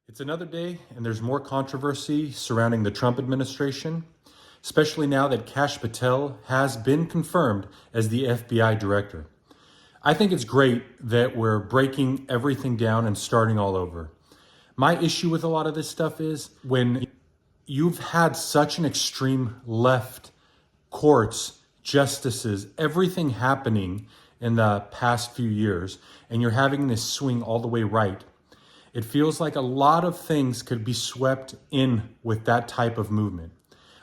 It's another day, and there's more controversy surrounding the Trump administration, especially now that Kash Patel has been confirmed as the FBI director. I think it's great that we're breaking everything down and starting all over. My issue with a lot of this stuff is when you've had such an extreme left, courts, justices, everything happening in the past few years, and you're having this swing all the way right. It feels like a lot of things could be swept in with that type of movement.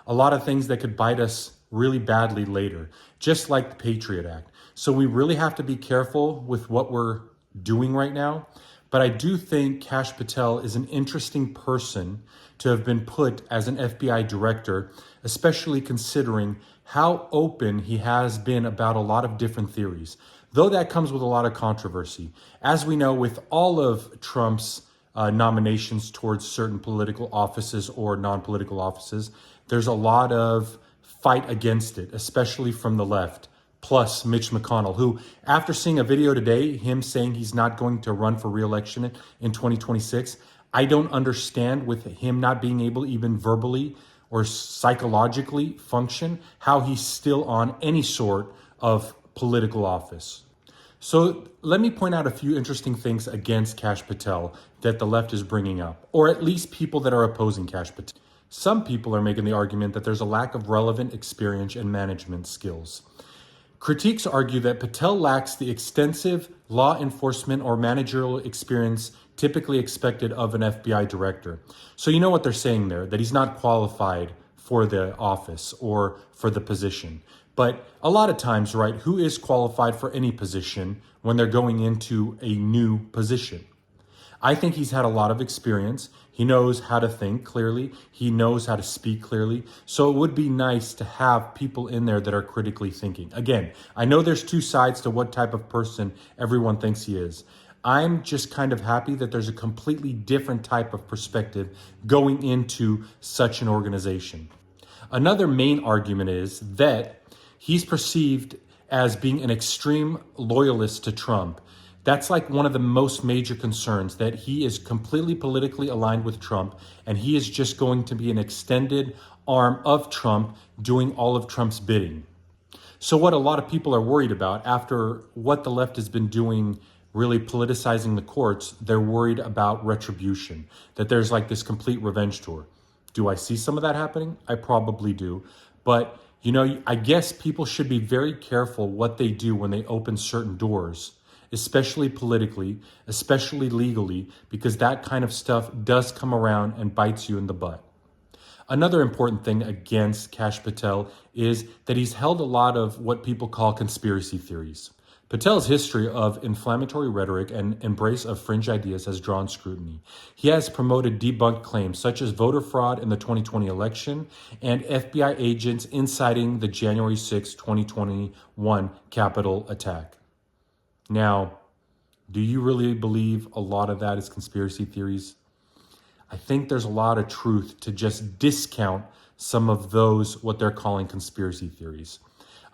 A lot of things that could bite us really badly later, just like the Patriot Act. So we really have to be careful with what we're doing right now. But I do think Kash Patel is an interesting person to have been put as an FBI director, especially considering how open he has been about a lot of different theories, though that comes with a lot of controversy. As we know, with all of Trump's nominations towards certain political offices or non-political offices, there's a lot of fight against it, especially from the left. Plus Mitch McConnell, who, after seeing a video today, him saying he's not going to run for re-election in 2026, I don't understand, with him not being able even verbally or psychologically function, how he's still on any sort of political office. So let me point out a few interesting things against Kash Patel that the left is bringing up, or at least people that are opposing Kash Patel. Some people are making the argument that there's a lack of relevant experience and management skills. Critiques argue that Patel lacks the extensive law enforcement or managerial experience typically expected of an FBI director. So you know what they're saying there, that he's not qualified for the office or for the position. But a lot of times, right, who is qualified for any position when they're going into a new position? I think he's had a lot of experience. He knows how to think clearly. He knows how to speak clearly. So it would be nice to have people in there that are critically thinking. Again, I know there's two sides to what type of person everyone thinks he is. I'm just kind of happy that there's a completely different type of perspective going into such an organization. Another main argument is that he's perceived as being an extreme loyalist to Trump. That's like one of the most major concerns, that he is completely politically aligned with Trump, and he is just going to be an extended arm of Trump doing all of Trump's bidding. So what a lot of people are worried about after what the left has been doing, really politicizing the courts, they're worried about retribution, that there's like this complete revenge tour. Do I see some of that happening? I probably do. But, you know, I guess people should be very careful what they do when they open certain doors, especially politically, especially legally, because that kind of stuff does come around and bites you in the butt. Another important thing against Kash Patel is that he's held a lot of what people call conspiracy theories. Patel's history of inflammatory rhetoric and embrace of fringe ideas has drawn scrutiny. He has promoted debunked claims such as voter fraud in the 2020 election and FBI agents inciting the January 6, 2021 Capitol attack. Now, do you really believe a lot of that is conspiracy theories? I think there's a lot of truth to just discount some of those, what they're calling conspiracy theories.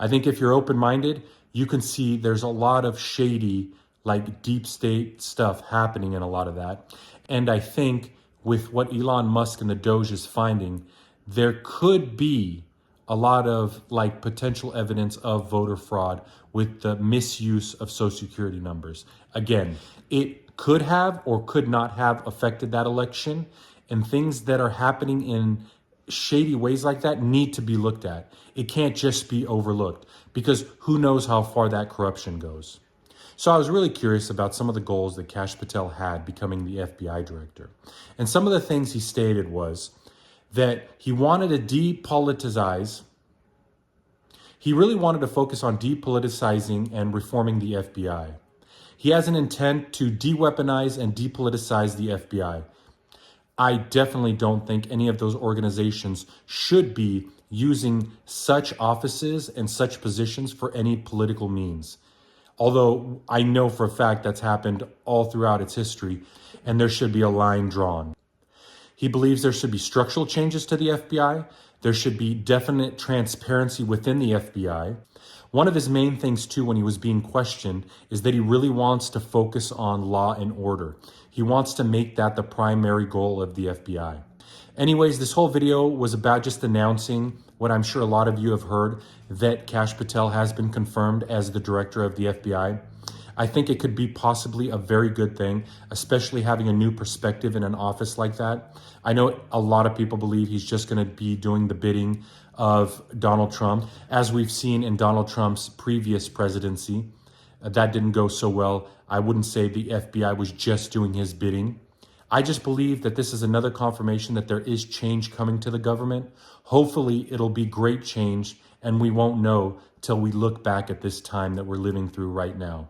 I think if you're open-minded, you can see there's a lot of shady, like deep state stuff happening in a lot of that. And I think with what Elon Musk and the Doge is finding, there could be a lot of like potential evidence of voter fraud with the misuse of Social Security numbers. Again, it could have or could not have affected that election, and things that are happening in shady ways like that need to be looked at. It can't just be overlooked, because who knows how far that corruption goes. So I was really curious about some of the goals that Kash Patel had becoming the FBI director. And some of the things he stated was that he wanted to depoliticize. He really wanted to focus on depoliticizing and reforming the FBI. He has an intent to de-weaponize and depoliticize the FBI. I definitely don't think any of those organizations should be using such offices and such positions for any political means. Although I know for a fact that's happened all throughout its history, and there should be a line drawn. He believes there should be structural changes to the FBI. There should be definite transparency within the FBI. One of his main things, too, when he was being questioned, is that he really wants to focus on law and order. He wants to make that the primary goal of the FBI. Anyways, this whole video was about just announcing what I'm sure a lot of you have heard, that Kash Patel has been confirmed as the director of the FBI. I think it could be possibly a very good thing, especially having a new perspective in an office like that. I know a lot of people believe he's just going to be doing the bidding of Donald Trump, as we've seen in Donald Trump's previous presidency. That didn't go so well. I wouldn't say the FBI was just doing his bidding. I just believe that this is another confirmation that there is change coming to the government. Hopefully, it'll be great change, and we won't know till we look back at this time that we're living through right now.